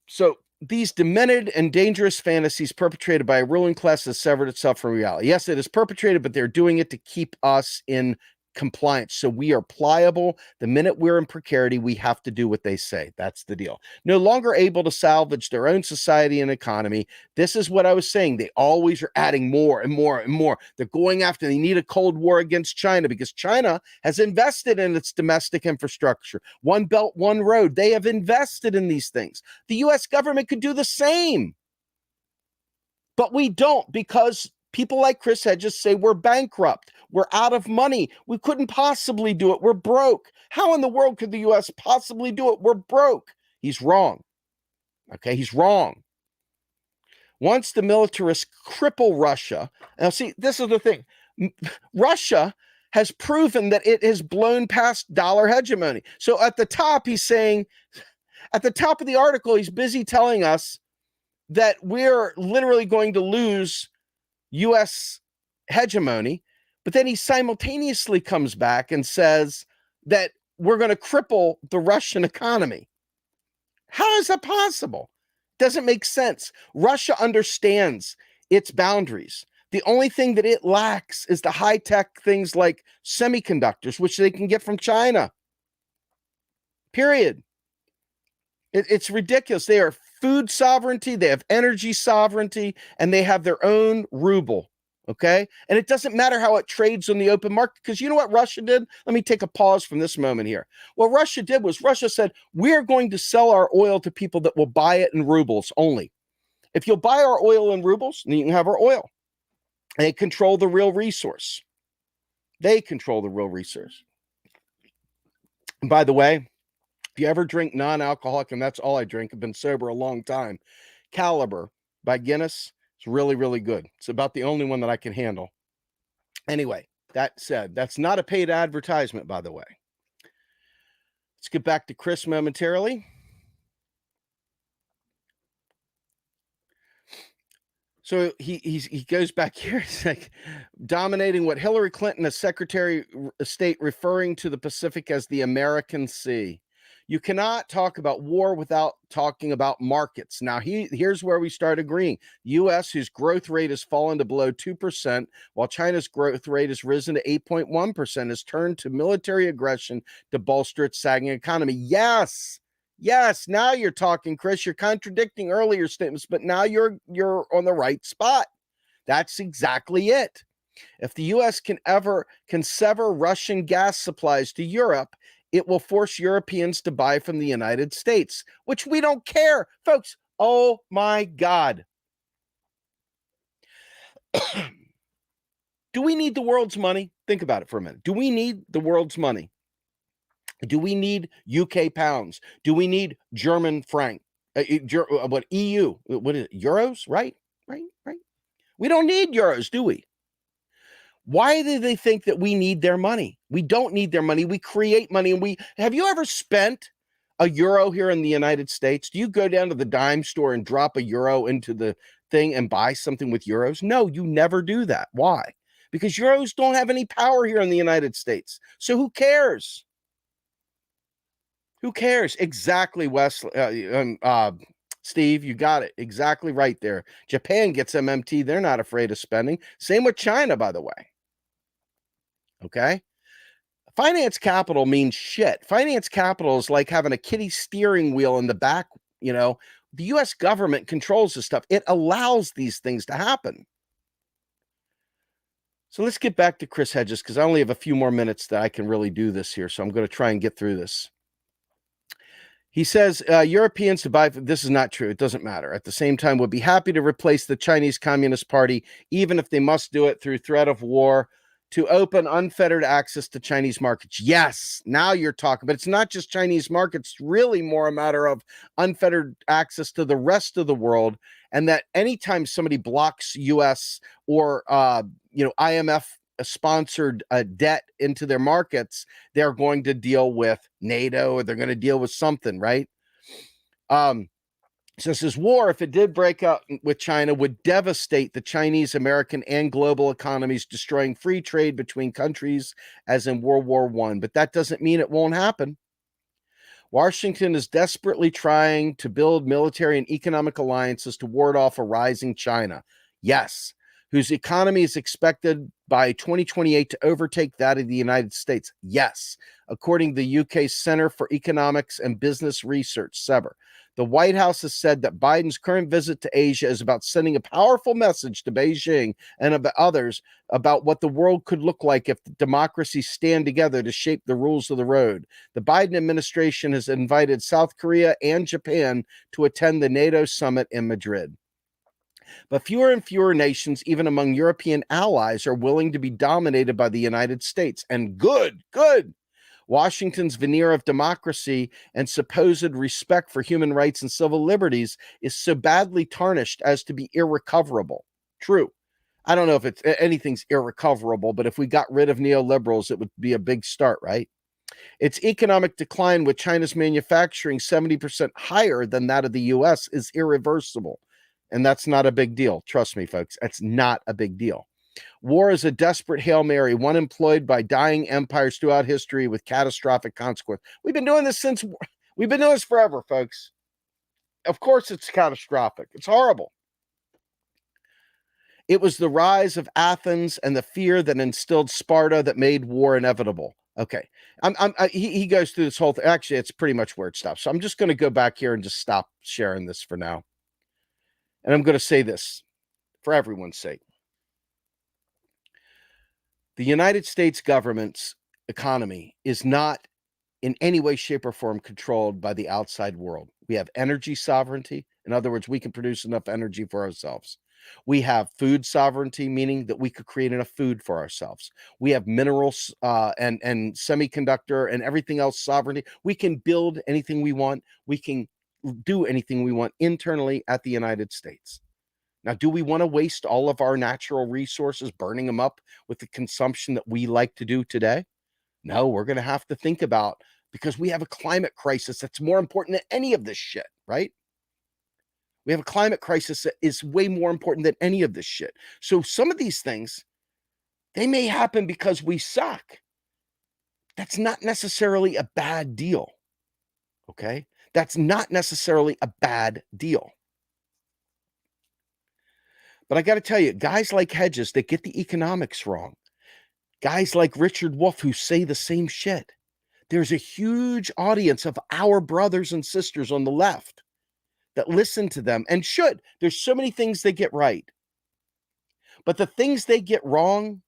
So these demented and dangerous fantasies perpetrated by a ruling class has severed itself from reality. Yes, it is perpetrated, but they're doing it to keep us in compliance. So we are pliable. The minute we're in precarity, we have to do what they say. That's the deal. No longer able to salvage their own society and economy. This is what I was saying. They always are adding more and more and more. They're going after, they need a Cold War against China because China has invested in its domestic infrastructure. One belt, one road. They have invested in these things. The US government could do the same. But we don't, because people like Chris Hedges say we're bankrupt. We're out of money. We couldn't possibly do it. We're broke. How in the world could the U.S. possibly do it? We're broke. He's wrong. Okay, he's wrong. Once the militarists cripple Russia, now see, this is the thing. Russia has proven that it has blown past dollar hegemony. So at the top, he's saying, at the top of the article, he's busy telling us that we're literally going to lose U.S. hegemony, but then he simultaneously comes back and says that we're going to cripple the Russian economy. How is that possible? Doesn't make sense. Russia understands its boundaries. The only thing that it lacks is the high-tech things like semiconductors, which they can get from China. Period. It's ridiculous. They are food sovereignty, they have energy sovereignty, and they have their own ruble, okay? And it doesn't matter how it trades on the open market, because you know what Russia did? Let me take a pause from this moment here. What Russia did was Russia said, we're going to sell our oil to people that will buy it in rubles only. If you'll buy our oil in rubles, then you can have our oil. They control the real resource. They control the real resource. And by the way, if you ever drink non-alcoholic, and that's all I drink, I've been sober a long time, Caliber by Guinness, it's really, really good. It's about the only one that I can handle. Anyway, that said, that's not a paid advertisement, by the way. Let's get back to Chris momentarily. So he goes back here. It's like dominating what Hillary Clinton as Secretary of State, referring to the Pacific as the American Sea. You cannot talk about war without talking about markets. Now, here's where we start agreeing. U.S., whose growth rate has fallen to below 2%, while China's growth rate has risen to 8.1%, has turned to military aggression to bolster its sagging economy. Yes, now you're talking, Chris. You're contradicting earlier statements, but now you're on the right spot. That's exactly it. If the U.S. can sever Russian gas supplies to Europe, it will force Europeans to buy from the United States, which we don't care, folks. Oh my God. Do we need the world's money? Think about it for a minute. Do we need the world's money? Do we need UK pounds? Do we need German franc? What EU? What is it? Euros? Right. We don't need euros, do we? Why do they think that we need their money? We don't need their money. We create money. And have you ever spent a euro here in the United States? Do you go down to the dime store and drop a euro into the thing and buy something with euros? No, you never do that. Why? Because euros don't have any power here in the United States. So who cares? Who cares? Exactly, Wesley. Steve, you got it exactly right there. Japan gets MMT. They're not afraid of spending. Same with China, by the way. Okay. Finance capital means shit. Finance capital is like having a kiddie steering wheel in the back. You know, the US government controls this stuff. It allows these things to happen. So let's get back to Chris Hedges, because I only have a few more minutes that I can really do this here. So I'm going to try and get through this. He says Europeans to buy. This is not true. It doesn't matter. At the same time, would be happy to replace the Chinese Communist Party, even if they must do it through threat of war, to open unfettered access to Chinese markets. Yes, now you're talking. But it's not just Chinese markets. It's really more a matter of unfettered access to the rest of the world and that anytime somebody blocks U.S. or IMF sponsored debt into their markets, they're going to deal with NATO, or they're going to deal with something, right? So this war, if it did break out with China, would devastate the Chinese, American, and global economies, destroying free trade between countries as in World War I. But that doesn't mean it won't happen. Washington is desperately trying to build military and economic alliances to ward off a rising China. Yes, whose economy is expected by 2028 to overtake that of the United States. Yes, according to the UK Center for Economics and Business Research, CEBR. The White House has said that Biden's current visit to Asia is about sending a powerful message to Beijing and about others about what the world could look like if democracies stand together to shape the rules of the road. The Biden administration has invited South Korea and Japan to attend the NATO summit in Madrid. But fewer and fewer nations, even among European allies, are willing to be dominated by the United States. And good. Washington's veneer of democracy and supposed respect for human rights and civil liberties is so badly tarnished as to be irrecoverable. True. I don't know if anything's irrecoverable, but if we got rid of neoliberals, it would be a big start, right? Its economic decline, with China's manufacturing 70% higher than that of the U.S., is irreversible. And that's not a big deal. Trust me, folks, that's not a big deal. War is a desperate Hail Mary, one employed by dying empires throughout history with catastrophic consequence. We've been doing this forever, folks. Of course it's catastrophic. It's horrible. It was the rise of Athens and the fear that instilled Sparta that made war inevitable. Okay. He goes through this whole thing. Actually, it's pretty much where it stops. So I'm just going to go back here and just stop sharing this for now. And I'm going to say this for everyone's sake. The United States government's economy is not in any way, shape, or form controlled by the outside world. We have energy sovereignty. In other words, we can produce enough energy for ourselves. We have food sovereignty, meaning that we could create enough food for ourselves. We have minerals and semiconductor and everything else sovereignty. We can build anything we want. We can do anything we want internally at the United States. Now, do we want to waste all of our natural resources, burning them up with the consumption that we like to do today? No, we're going to have to think about, because we have a climate crisis that's more important than any of this shit, right? We have a climate crisis that is way more important than any of this shit. So some of these things, they may happen because we suck. That's not necessarily a bad deal, okay? That's not necessarily a bad deal. But I got to tell you, guys like Hedges, they get the economics wrong. Guys like Richard Wolff, who say the same shit. There's a huge audience of our brothers and sisters on the left that listen to them and should. There's so many things they get right. But the things they get wrong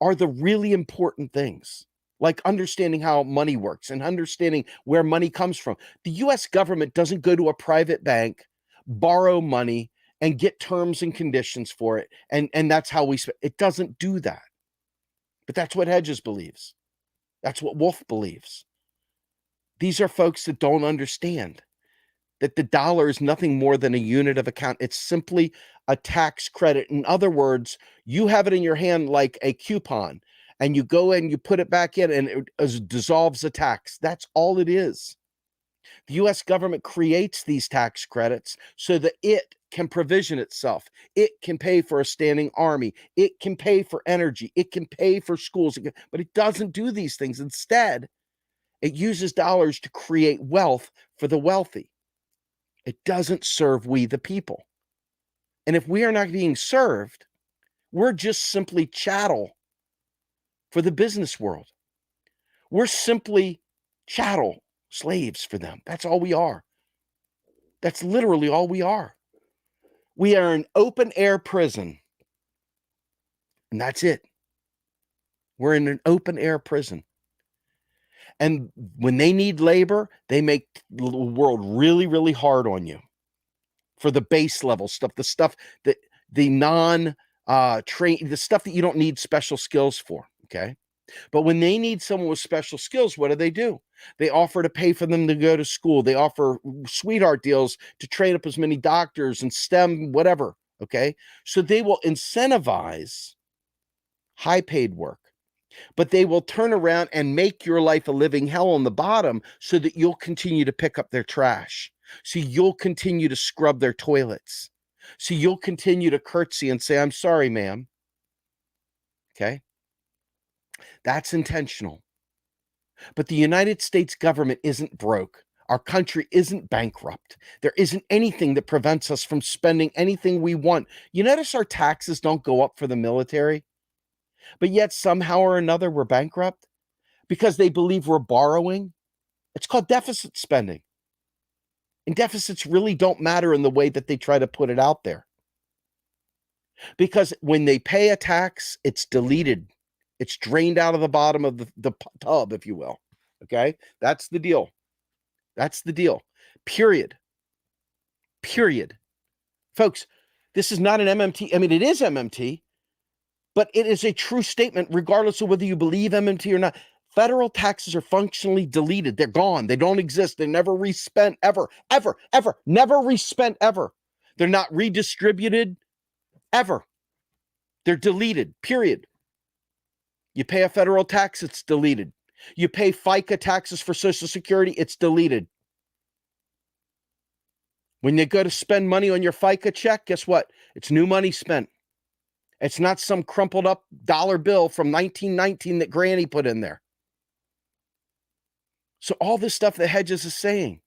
are the really important things, like understanding how money works and understanding where money comes from. The U.S. government doesn't go to a private bank, borrow money, and get terms and conditions for it. And that's how we spend. It doesn't do that. But that's what Hedges believes. That's what Wolff believes. These are folks that don't understand that the dollar is nothing more than a unit of account. It's simply a tax credit. In other words, you have it in your hand like a coupon, and you go in, you put it back in, and it dissolves the tax. That's all it is. The U.S. government creates these tax credits so that it can provision itself. It can pay for a standing army. It can pay for energy. It can pay for schools. But it doesn't do these things. Instead, it uses dollars to create wealth for the wealthy. It doesn't serve we the people. And if we are not being served, we're just simply chattel for the business world. We're simply chattel, slaves for them. That's all we are. That's literally all we are. We are an open air prison. And that's it. We're in an open air prison. And when they need labor, they make the world really, really hard on you for the base level stuff, the stuff that the the stuff that you don't need special skills for. Okay. But when they need someone with special skills, what do? They offer to pay for them to go to school. They offer sweetheart deals to train up as many doctors and STEM, whatever. Okay. So they will incentivize high paid work, but they will turn around and make your life a living hell on the bottom so that you'll continue to pick up their trash. So you'll continue to scrub their toilets. So you'll continue to curtsy and say, I'm sorry, ma'am. Okay. That's intentional. But the United States government isn't broke. Our country isn't bankrupt. There isn't anything that prevents us from spending anything we want. You notice our taxes don't go up for the military, but yet somehow or another we're bankrupt because they believe we're borrowing. It's called deficit spending. And deficits really don't matter in the way that they try to put it out there. Because when they pay a tax, it's deleted. It's drained out of the bottom of the tub, if you will. Okay? That's the deal. That's the deal. Period. Period. Folks, this is not an MMT. I mean, it is MMT, but it is a true statement, regardless of whether you believe MMT or not. Federal taxes are functionally deleted. They're gone. They don't exist. They're never respent ever, ever, ever, never respent ever. They're not redistributed ever. They're deleted, period. You pay a federal tax, it's deleted. You pay FICA taxes for Social Security, it's deleted. When you go to spend money on your FICA check, guess what? It's new money spent. It's not some crumpled up dollar bill from 1919 that Granny put in there. So all this stuff that Hedges is saying,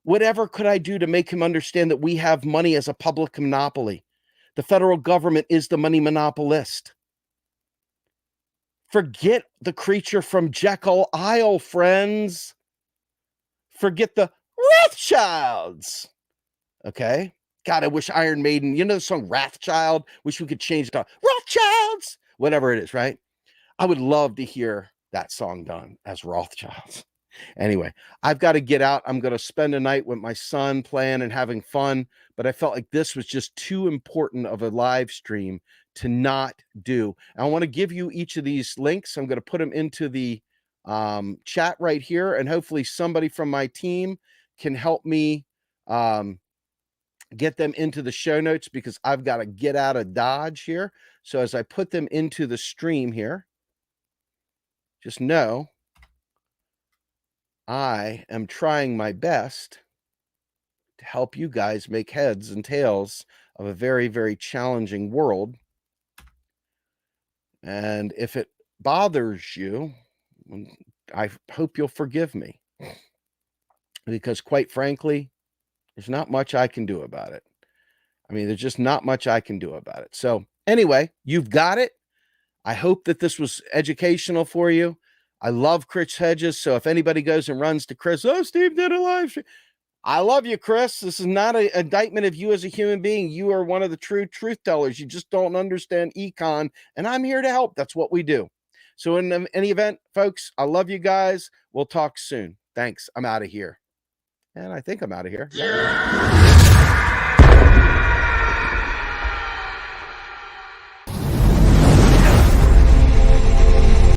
whatever could I do to make him understand that we have money as a public monopoly? The federal government is the money monopolist. Forget the creature from Jekyll Isle, friends. Forget the Rothschilds. Okay? God, I wish Iron Maiden, you know the song Wrathchild? Wish we could change it to Rothschilds. Whatever it is, right? I would love to hear that song done as Rothschilds. Anyway, I've got to get out. I'm going to spend a night with my son playing and having fun, but I felt like this was just too important of a live stream to not do. I want to give you each of these links. I'm going to put them into the chat right here, and hopefully somebody from my team can help me get them into the show notes, because I've got to get out of Dodge here. So as I put them into the stream here, just know I am trying my best to help you guys make heads and tails of a very, very challenging world. And if it bothers you, I hope you'll forgive me, because quite frankly, there's not much I can do about it. I mean, there's just not much I can do about it. So anyway, you've got it. I hope that this was educational for you. I love Chris Hedges. So if anybody goes and runs to Chris, oh, Steve did a live stream. I love you, Chris. This is not an indictment of you as a human being. You are one of the true truth tellers. You just don't understand econ, and I'm here to help. That's what we do. So in any event, folks, I love you guys. We'll talk soon. Thanks. I'm out of here. And I think I'm out of here. Yeah.